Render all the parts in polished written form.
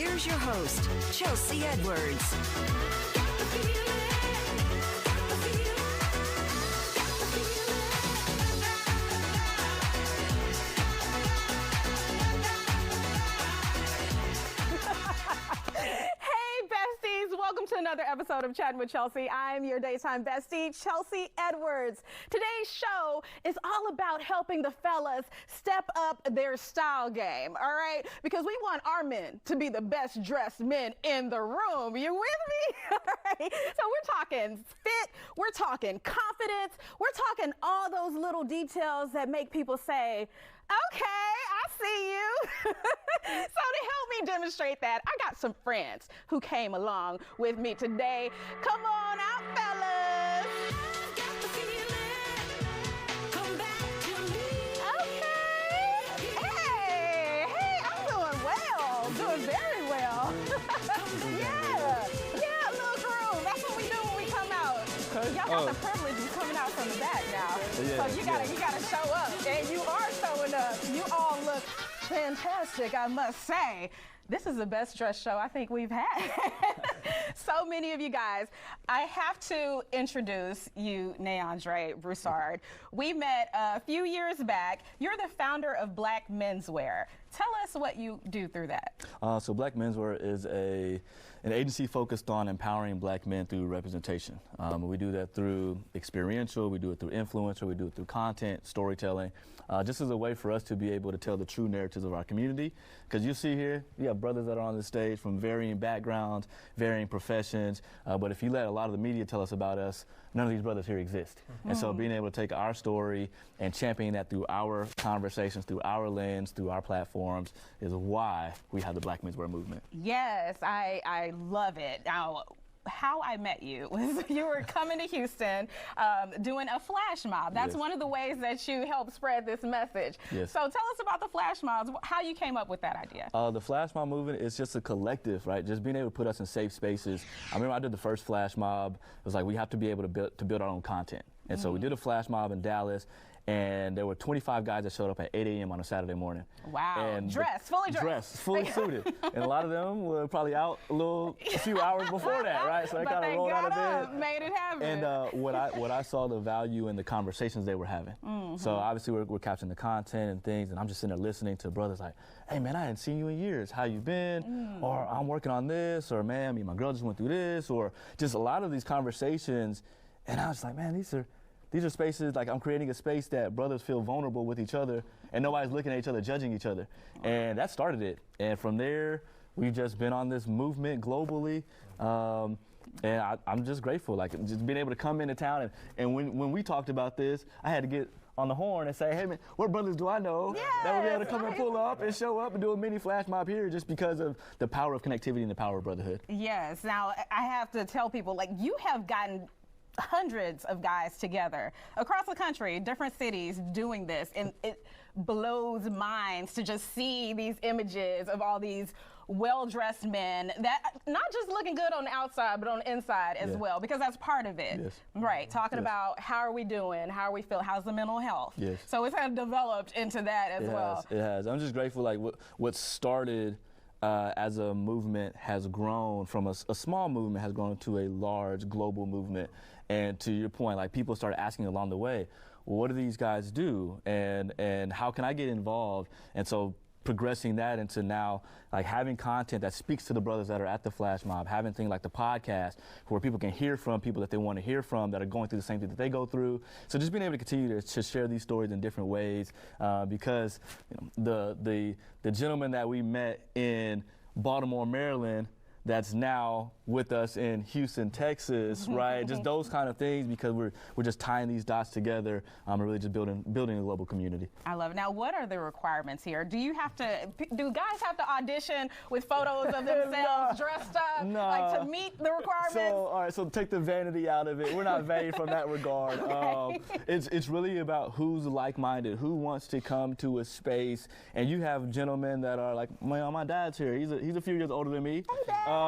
here's your host, Chelsea Edwards. Welcome to another episode of Chatting with Chelsea. I'm your daytime bestie, Chelsea Edwards. Today's show is all about helping the fellas step up their style game, all right? Because we want our men to be the best dressed men in the room. You with me? All right. So we're talking fit, we're talking confidence, we're talking all those little details that make people say, okay, I see you. So to help me demonstrate that, I got some friends who came along with me today. Come on out, fellas. Okay. Hey, I'm doing well. Doing very well. Yeah, little groove. That's what we do when we come out. Y'all got the privilege of coming out from the back now. Yeah, so you gotta show up. And you are showing up. You all look fantastic, I must say. This is the best dress show I think we've had. So many of you guys. I have to introduce you, NeAndre Broussard. We met a few years back. You're the founder of Black Menswear. Tell us what you do through that. So Black Menswear is an agency focused on empowering black men through representation. We do that through experiential, we do it through influencer, we do it through content, storytelling, just as a way for us to be able to tell the true narratives of our community. Because you see here, you have brothers that are on the stage from varying backgrounds, varying professions, but if you let a lot of the media tell us about us, none of these brothers here exist. And so being able to take our story and champion that through our conversations, through our lens, through our platforms is why we have the Black Menswear movement. Yes, I love it. Now, how I met you was you were coming to Houston doing a flash mob. That's one of the ways that you help spread this message. Yes. So tell us about the flash mobs, how you came up with that idea. The flash mob movement is just a collective, right? Just being able to put us in safe spaces. I remember I did the first flash mob. It was like we have to be able to build our own content. And so we did a flash mob in Dallas, and there were 25 guys that showed up at 8 a.m. on a Saturday morning. Wow. And Fully dressed. Fully suited. And a lot of them were probably out a few hours before that, right? So they kind of rolled out of bed. Made it happen. And what I saw the value in the conversations they were having. So obviously we're capturing the content and things, and I'm just sitting there listening to brothers like, hey man, I hadn't seen you in years. How you been? Or I'm working on this, or man, me and my girl just went through this, or just a lot of these conversations. And I was like, man, these are spaces, like I'm creating a space that brothers feel vulnerable with each other and nobody's looking at each other, judging each other. And that started it. And from there, we've just been on this movement globally. And I'm just grateful, like just being able to come into town. And when we talked about this, I had to get on the horn and say, hey man, what brothers do I know that will be able to come and pull up and show up and do a mini flash mob here just because of the power of connectivity and the power of brotherhood. Yes, now I have to tell people, like you have gotten hundreds of guys together across the country, different cities doing this, and it blows minds to just see these images of all these well-dressed men that not just looking good on the outside but on the inside as well, because that's part of it. Yes. Right, talking about how are we doing, how are we feel, how's the mental health. Yes. So it's kind of developed into that as well. It has. I'm just grateful, like what started as a movement has grown from a small movement, has grown to a large global movement. And to your point, like people started asking along the way, well, what do these guys do? And how can I get involved? And so progressing that into now like having content that speaks to the brothers that are at the flash mob, having things like the podcast where people can hear from people that they want to hear from that are going through the same thing that they go through. So just being able to continue to share these stories in different ways because the gentleman that we met in Baltimore, Maryland, that's now with us in Houston, Texas, right? Just those kind of things, because we're just tying these dots together and really just building a global community. I love it. Now, what are the requirements here? Do guys have to audition with photos of themselves dressed up, No. like to meet the requirements? So, all right, so take the vanity out of it. We're not vain from that regard. It's really about who's like-minded, who wants to come to a space. And you have gentlemen that are like, my dad's here. He's a few years older than me. Hey, Dad.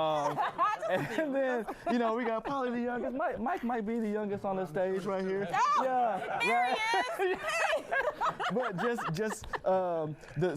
And then, you know, we got probably the youngest. Mike might be the youngest on the stage right here. Oh, yeah, there he is. But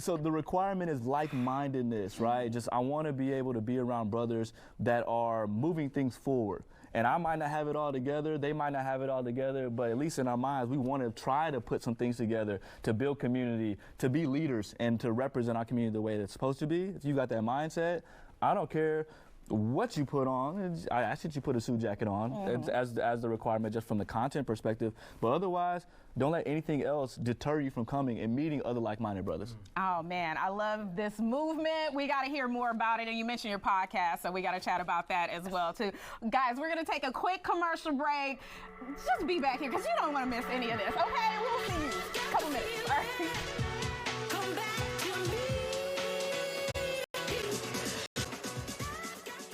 so the requirement is like-mindedness, right? Just I want to be able to be around brothers that are moving things forward. And I might not have it all together, they might not have it all together, but at least in our minds, we want to try to put some things together to build community, to be leaders, and to represent our community the way that it's supposed to be. If you got that mindset, I don't care what you put on. I ask that you put a suit jacket on as the requirement just from the content perspective, but otherwise, don't let anything else deter you from coming and meeting other like-minded brothers. Oh man, I love this movement. We got to hear more about it, and you mentioned your podcast, so we got to chat about that as well too. Guys, we're gonna take a quick commercial break. Just be back here because you don't want to miss any of this. Okay, we'll see you in a couple minutes. All right. Come back to me.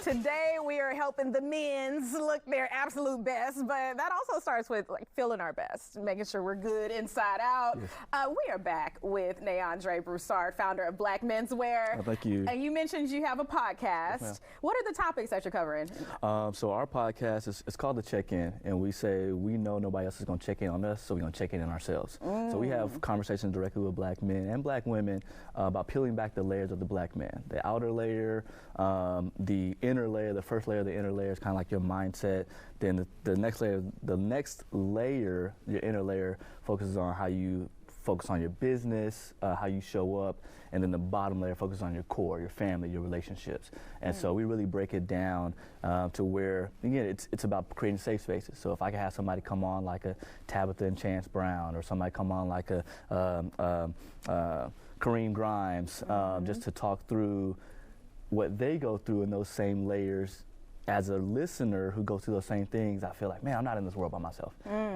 Today we are helping the men's look their absolute best, but that also starts with like feeling our best, making sure we're good inside out. Yes. We are back with NeAndre Broussard, founder of Black Menswear. Oh, thank you. And you mentioned you have a podcast. Yes, what are the topics that you're covering? So our podcast it's called The Check-In, and we say we know nobody else is going to check in on us, so we're going to check in on ourselves. So we have conversations directly with black men and black women about peeling back the layers of the black man. The outer layer, the inner layer, the first layer, the inner layer is kind of like your mindset. Then the next layer, your inner layer, focuses on how you focus on your business, how you show up, and then the bottom layer focuses on your core, your family, your relationships. And so we really break it down to where, again, it's about creating safe spaces. So if I can have somebody come on like a Tabitha and Chance Brown, or somebody come on like a Kareem Grimes, just to talk through what they go through in those same layers. As a listener who goes through those same things, I feel like, man, I'm not in this world by myself.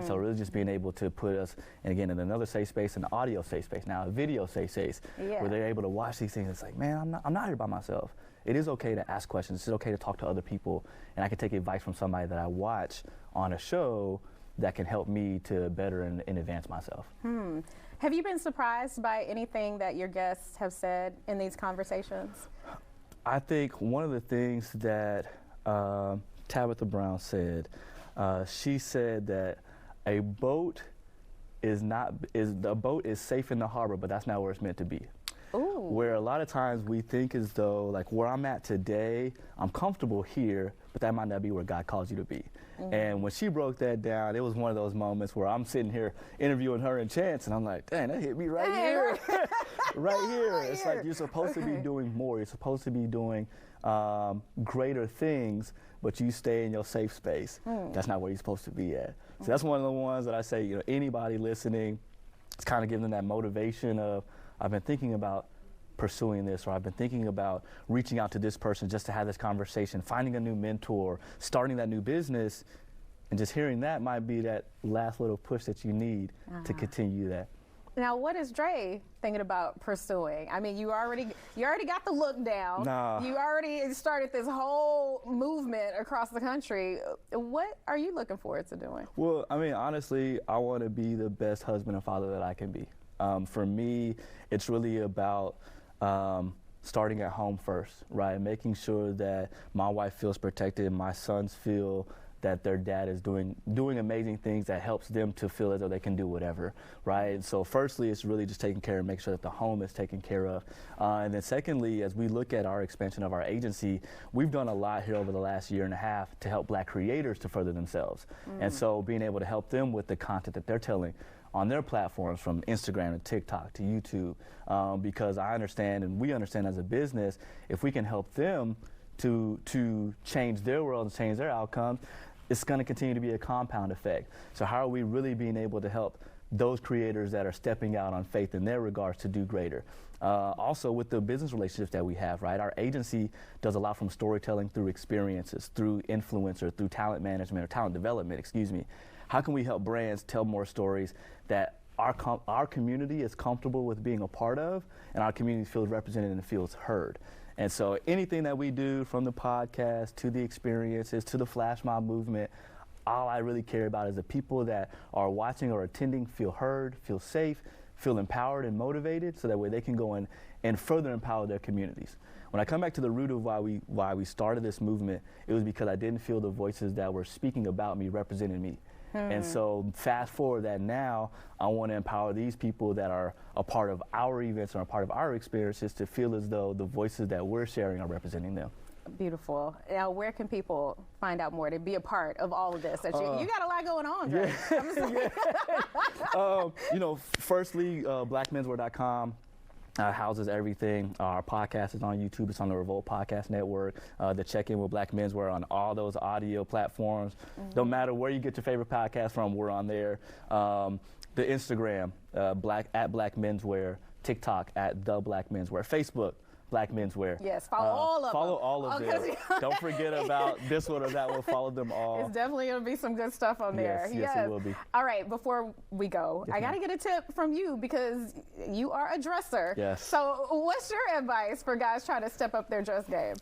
So really just being able to put us, and again, in another safe space, an audio safe space, now a video safe space, where they're able to watch these things. It's like, man, I'm not here by myself. It is okay to ask questions. It's okay to talk to other people, and I can take advice from somebody that I watch on a show that can help me to better and advance myself. Have you been surprised by anything that your guests have said in these conversations? I think one of the things that Tabitha Brown said, she said that a boat is safe in the harbor, but that's not where it's meant to be. Ooh. Where a lot of times we think as though, like, where I'm at today, I'm comfortable here, but that might not be where God calls you to be. And when she broke that down, it was one of those moments where I'm sitting here interviewing her and Chance, and I'm like, dang, that hit me right here. Right here. It's like you're supposed to be doing more. You're supposed to be doing greater things, but you stay in your safe space. That's not where you're supposed to be at. So that's one of the ones that I say, you know, anybody listening, it's kind of giving them that motivation of, I've been thinking about pursuing this, or I've been thinking about reaching out to this person just to have this conversation, finding a new mentor, starting that new business, and just hearing that might be that last little push that you need to continue that. Now, what is Dre thinking about pursuing? I mean, you already got the look down. You already started this whole movement across the country. What are you looking forward to doing? Well, I mean, honestly, I want to be the best husband and father that I can be. For me, it's really about starting at home first, right? Making sure that my wife feels protected, my sons feel that their dad is doing amazing things that helps them to feel as though they can do whatever, right? And so firstly, it's really just taking care of, make sure that the home is taken care of. And then secondly, as we look at our expansion of our agency, we've done a lot here over the last year and a half to help black creators to further themselves. And so being able to help them with the content that they're telling on their platforms, from Instagram to TikTok to YouTube, because I understand, and we understand as a business, if we can help them to change their world and change their outcomes, it's going to continue to be a compound effect. So how are we really being able to help those creators that are stepping out on faith in their regards to do greater? Also with the business relationships that we have, right? Our agency does a lot from storytelling through experiences, through influencer, through talent management, or talent development, excuse me. How can we help brands tell more stories that our community is comfortable with being a part of, and our community feels represented and feels heard? And so anything that we do, from the podcast to the experiences to the flash mob movement, all I really care about is the people that are watching or attending feel heard, feel safe, feel empowered and motivated, so that way they can go in and further empower their communities. when I come back to the root of why we started this movement, it was because I didn't feel the voices that were speaking about me represented me. And so fast forward that now, I want to empower these people that are a part of our events or a part of our experiences to feel as though the voices that we're sharing are representing them. Beautiful. Now, where can people find out more to be a part of all of this? That you got a lot going on, Dre. You know, firstly, blackmenswear.com. Houses everything. Our podcast is on YouTube. It's on the Revolt Podcast Network. The Check-In with Black Menswear on all those audio platforms. No matter where you get your favorite podcast from, we're on there. The Instagram, at Black Menswear. TikTok, at The Black Menswear. Facebook, Black Menswear. Yes, follow all of them. Follow all of them. Don't forget about this one or that one. Follow them all. It's definitely going to be some good stuff on there. Yes, it will be. All right, before we go, I got to get a tip from you because you are a dresser. Yes. So what's your advice for guys trying to step up their dress game?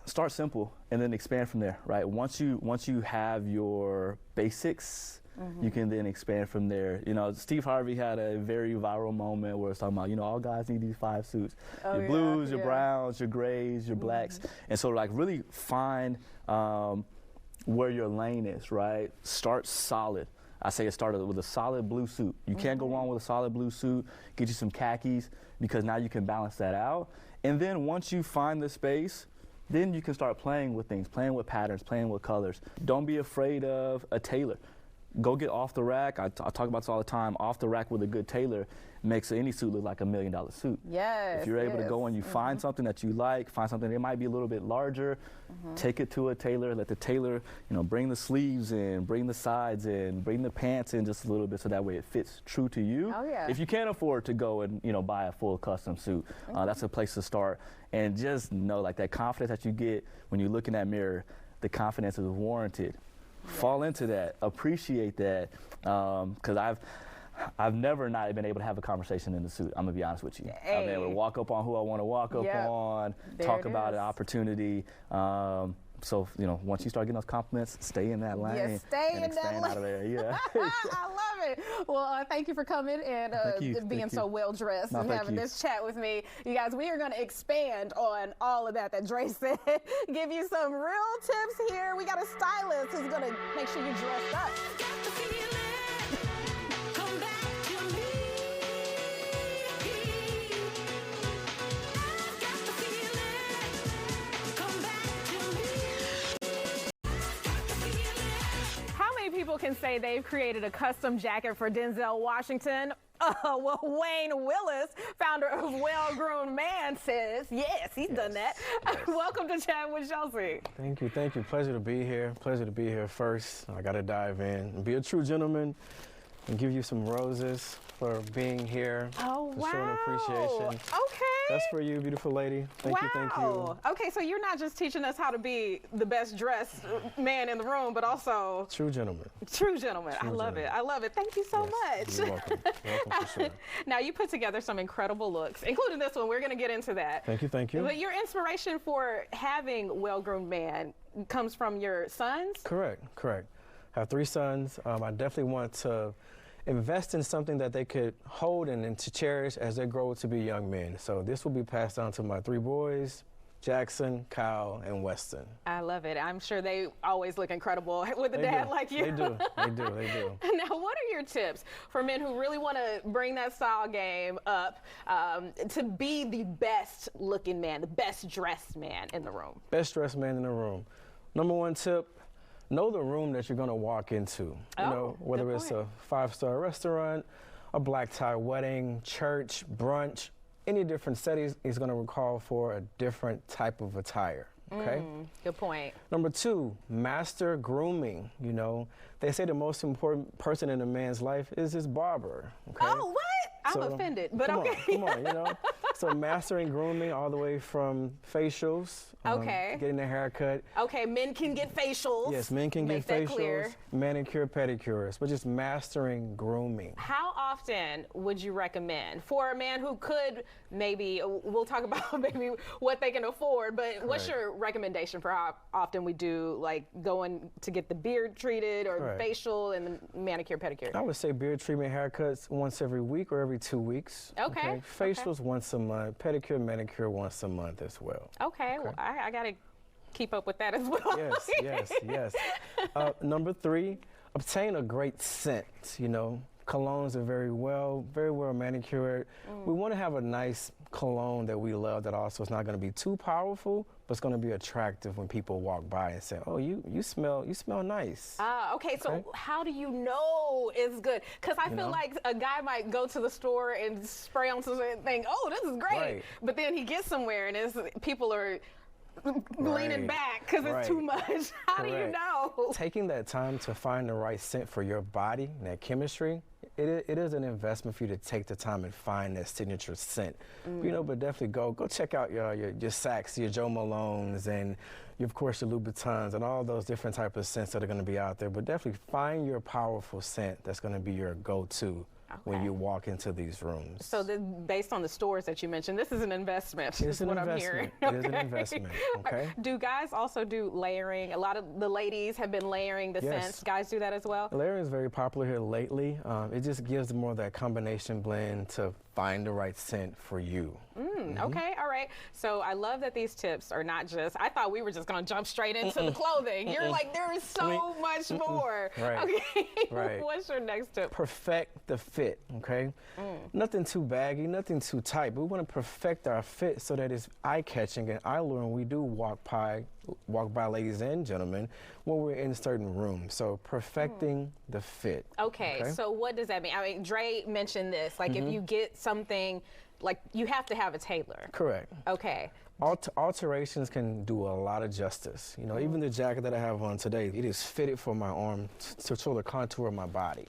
Start simple and then expand from there, right? Once you have your basics, you can then expand from there. You know, Steve Harvey had a very viral moment where it's talking about, you know, all guys need these 5 suits. Your blues, your browns, your grays, your blacks. And so like really find where your lane is, right? Start solid. I say it started with a solid blue suit. You can't go wrong with a solid blue suit. Get you some khakis because now you can balance that out. And then once you find the space, then you can start playing with things, playing with patterns, playing with colors. Don't be afraid of a tailor. Go get off the rack. I talk about this all the time. Off the rack with a good tailor makes any suit look like $1 million suit. Yes. If you're able to go and you find something that you like, find something that might be a little bit larger, take it to a tailor. Let the tailor, you know, bring the sleeves in, bring the sides in, bring the pants in just a little bit so that way it fits true to you. Oh, yeah. If you can't afford to go and, you know, buy a full custom suit, that's a place to start. And just know, like, that confidence that you get when you look in that mirror, the confidence is warranted. Fall into that, appreciate that, because I've never not been able to have a conversation in the suit. I'm gonna be honest with you. I've been able to walk up on who I want to walk up on, talk about an opportunity. So, you know, once you start getting those compliments, stay in that lane. Yeah, stay in that lane. Out of there. Yeah. I love it. Well, thank you for coming and being so well dressed and having this chat with me. You guys, we are going to expand on all of that Dre said. Give you some real tips here. We got a stylist who's going to make sure you dress up. Come back to me. I've got the feeling. Come back to me. How many people can say they've created a custom jacket for Denzel Washington? Well, Wayne Willis, founder of Well Groomed Man, says yes, he's done that. Welcome to Chatting with Chelsea. Thank you, thank you. Pleasure to be here. Pleasure to be here first. I got to dive in and be a true gentleman and give you some roses for being here. Oh, wow. Showing appreciation. Okay. That's for you, beautiful lady. Thank you, thank you. Okay, so you're not just teaching us how to be the best dressed man in the room, but also True gentleman. True gentleman. I love it. I love it. Thank you so much. You're welcome. Welcome for sure. Now, you put together some incredible looks, including this one. We're going to get into that. Thank you, thank you. But your inspiration for having Well Groomed Man comes from your sons? Correct, correct. I have 3 sons. I definitely want to invest in something that they could hold and to cherish as they grow to be young men. So this will be passed down to my 3 boys, Jackson, Kyle, and Weston. I love it. I'm sure they always look incredible with a dad like you. They do, they do, they do. Now, what are your tips for men who really want to bring that style game up to be the best looking man, the best dressed man in the room? Best dressed man in the room. Number 1 tip, know the room that you're going to walk into. You know, whether it's a 5-star restaurant, a black tie wedding, church, brunch, any different setting is going to call for a different type of attire. Okay? Good point. Number 2, master grooming. You know, they say the most important person in a man's life is his barber. Okay? Oh, what? I'm offended, but okay. Come on, you know. So mastering grooming all the way from facials, getting a haircut. Okay, men can get facials. Yes, men can get facials, manicure, pedicures, but just mastering grooming. How often would you recommend for a man who could maybe, we'll talk about maybe what they can afford, but what's your recommendation for how often we do like going to get the beard treated or facial and the manicure, pedicure? I would say beard treatment, haircuts once every week or every 2 weeks. Okay. Facials once a month. month, pedicure, manicure once a month as well. Okay, well, I got to keep up with that as well. Yes. Number 3, obtain a great scent. You know, colognes are very well manicured. We want to have a nice cologne that we love that also is not going to be too powerful, but it's going to be attractive when people walk by and say, "Oh, you smell nice." Okay, so how do you know it's good? Because I feel like a guy might go to the store and spray on something and think, "Oh, this is great," Right. but then he gets somewhere and people are leaning back because it's too much. How do you know? Taking that time to find the right scent for your body and that chemistry, it is an investment for you to take the time and find that signature scent. You know, but definitely go check out your Saks, your Joe Malones, and of course your Louboutins and all those different type of scents that are going to be out there. But definitely find your powerful scent that's going to be your go-to when you walk into these rooms. So based on the stores that you mentioned, this is an investment. It's an investment. It is an investment, okay? Do guys also do layering? A lot of the ladies have been layering the scents. Guys do that as well? Layering is very popular here lately. It just gives more of that combination blend to find the right scent for you. Okay, all right. So I love that these tips are not just, I thought we were just going to jump straight into the clothing. You're like, there is so much more. Right. Okay, what's your next tip? Perfect the fit, okay? Nothing too baggy, nothing too tight, but we want to perfect our fit so that it's eye-catching and eye-luring when we do walk by, ladies and gentlemen, when we're in certain rooms. So perfecting the fit. Okay, so what does that mean? I mean, Dre mentioned this, like if you get something, like you have to have a tailor. Correct. Okay. Alterations can do a lot of justice. You know, even the jacket that I have on today, it is fitted for my arm to show the contour of my body.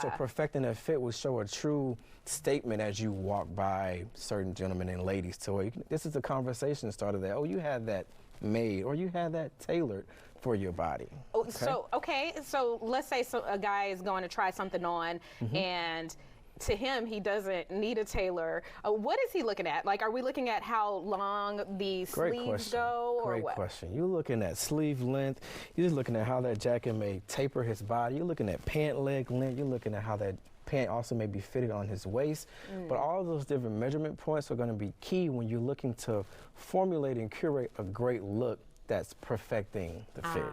So perfecting that fit will show a true statement as you walk by certain gentlemen and ladies. So this is a conversation starter that, oh, you had that made or you had that tailored for your body. So let's say a guy is going to try something on and to him, he doesn't need a tailor. What is he looking at? Like, are we looking at how long the sleeves go? Great question. You're looking at sleeve length. You're just looking at how that jacket may taper his body. You're looking at pant leg length. You're looking at how that pant also may be fitted on his waist. But all those different measurement points are going to be key when you're looking to formulate and curate a great look that's perfecting the fit.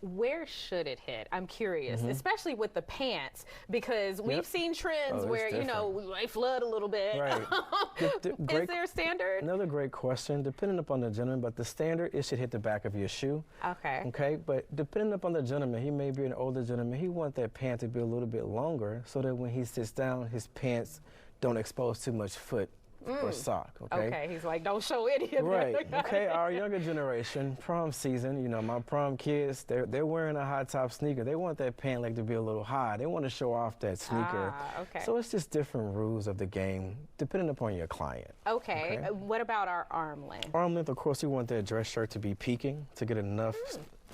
Where should it hit? I'm curious, especially with the pants, because we've seen trends where, you know, we might flood a little bit. Right. Is there a standard? Another great question, depending upon the gentleman, but the standard, it should hit the back of your shoe. Okay, but depending upon the gentleman, he may be an older gentleman, he wants that pant to be a little bit longer so that when he sits down, his pants don't expose too much foot or sock, okay? He's like, don't show any of that. Okay, our younger generation, prom season, you know, my prom kids, they're wearing a high top sneaker. They want that pant leg to be a little high. They want to show off that sneaker. So it's just different rules of the game, depending upon your client. What about our arm length? Arm length, of course, we want that dress shirt to be peaking, to get enough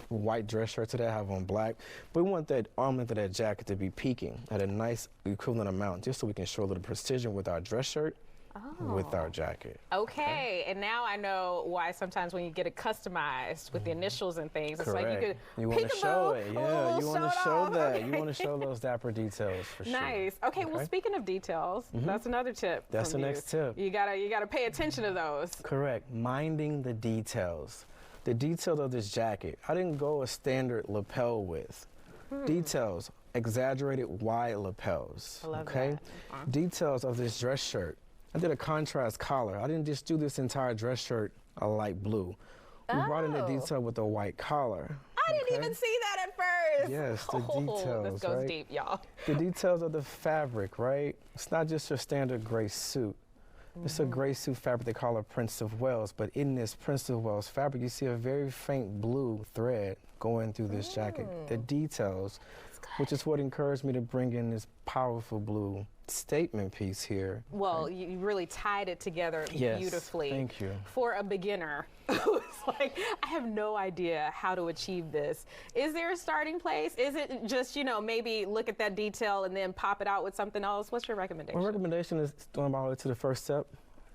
white dress shirts that I have on black. But we want that arm length of that jacket to be peaking at a nice equivalent amount, just so we can show a little precision with our dress shirt. With our jacket. Okay, and now I know why sometimes when you get it customized with the initials and things, it's like you want to show it. Yeah, you want to show that. You want to show those dapper details for sure. Nice. Okay, well, speaking of details, that's another tip. That's the next tip. You gotta pay attention to those. Correct. Minding the details. The details of this jacket. I didn't go a standard lapel width. Details. Exaggerated wide lapels. I love that. Details of this dress shirt. I did a contrast collar. I didn't just do this entire dress shirt a light blue. We brought in the detail with a white collar. I didn't even see that at first. Yes, the details, this goes deep, y'all. The details of the fabric, right? It's not just your standard gray suit. It's a gray suit fabric they call a Prince of Wales, but in this Prince of Wales fabric, you see a very faint blue thread going through this jacket. The details, which is what encouraged me to bring in this powerful blue statement piece here. Well, you really tied it together beautifully. Thank you. For a beginner who's like, I have no idea how to achieve this. Is there a starting place? Is it just, you know, maybe look at that detail and then pop it out with something else? What's your recommendation? My recommendation is going all the way to the first step,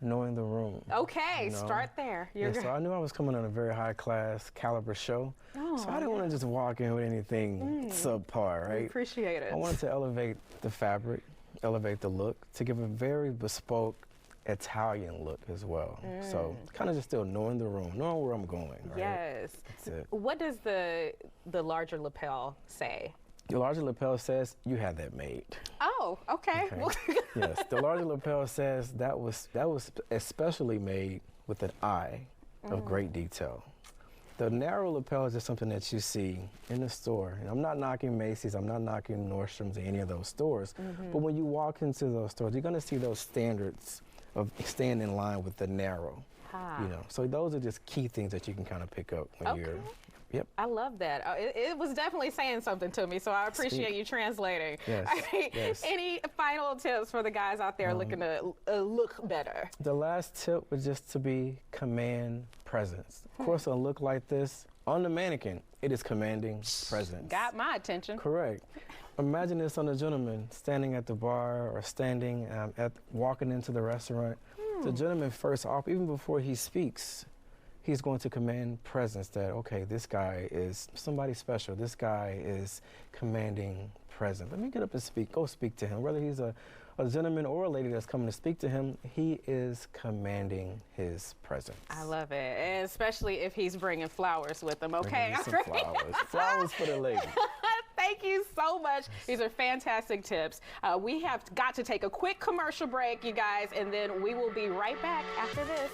knowing the room. Okay, start there. So I knew I was coming on a very high class caliber show. So I didn't want to just walk in with anything subpar, right? Appreciate it. I wanted to elevate the fabric, elevate the look, to give a very bespoke, Italian look as well. So kind of just still knowing the room, knowing where I'm going. Right? Yes. That's it. What does the larger lapel say? The larger lapel says you had that made. Oh, okay. Yes, the larger lapel says that was especially made with an eye of great detail. The narrow lapel is just something that you see in the store. And I'm not knocking Macy's, I'm not knocking Nordstrom's or any of those stores. But when you walk into those stores, you're gonna see those standards of staying in line with the narrow. You know, so those are just key things that you can kind of pick up when you're. Yep. I love that. It was definitely saying something to me, so I appreciate you translating. Yes. Yes. Any final tips for the guys out there looking to look better? The last tip was just to be command presence. Of course, a look like this on the mannequin, it is commanding presence. Got my attention. Correct. Imagine this on a gentleman standing at the bar or standing walking into the restaurant. The gentleman first off, even before he speaks, he's going to command presence that, okay, this guy is somebody special. This guy is commanding presence. Let me get up and speak. Go speak to him. Whether he's a gentleman or a lady that's coming to speak to him, he is commanding his presence. I love it, and especially if he's bringing flowers with him, okay? Some flowers. Flowers for the lady. Thank you so much. These are fantastic tips. We have got to take a quick commercial break, you guys, and then we will be right back after this.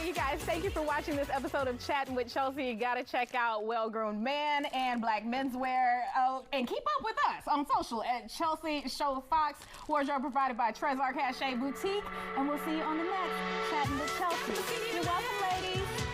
You guys, thank you for watching this episode of Chatting with Chelsea. You gotta check out Well Groomed Man and Black Menswear, and keep up with us on social at Chelsea Show Fox. Wardrobe provided by Trezor Cachet Boutique, and we'll see you on the next Chatting with Chelsea. You're welcome, ladies.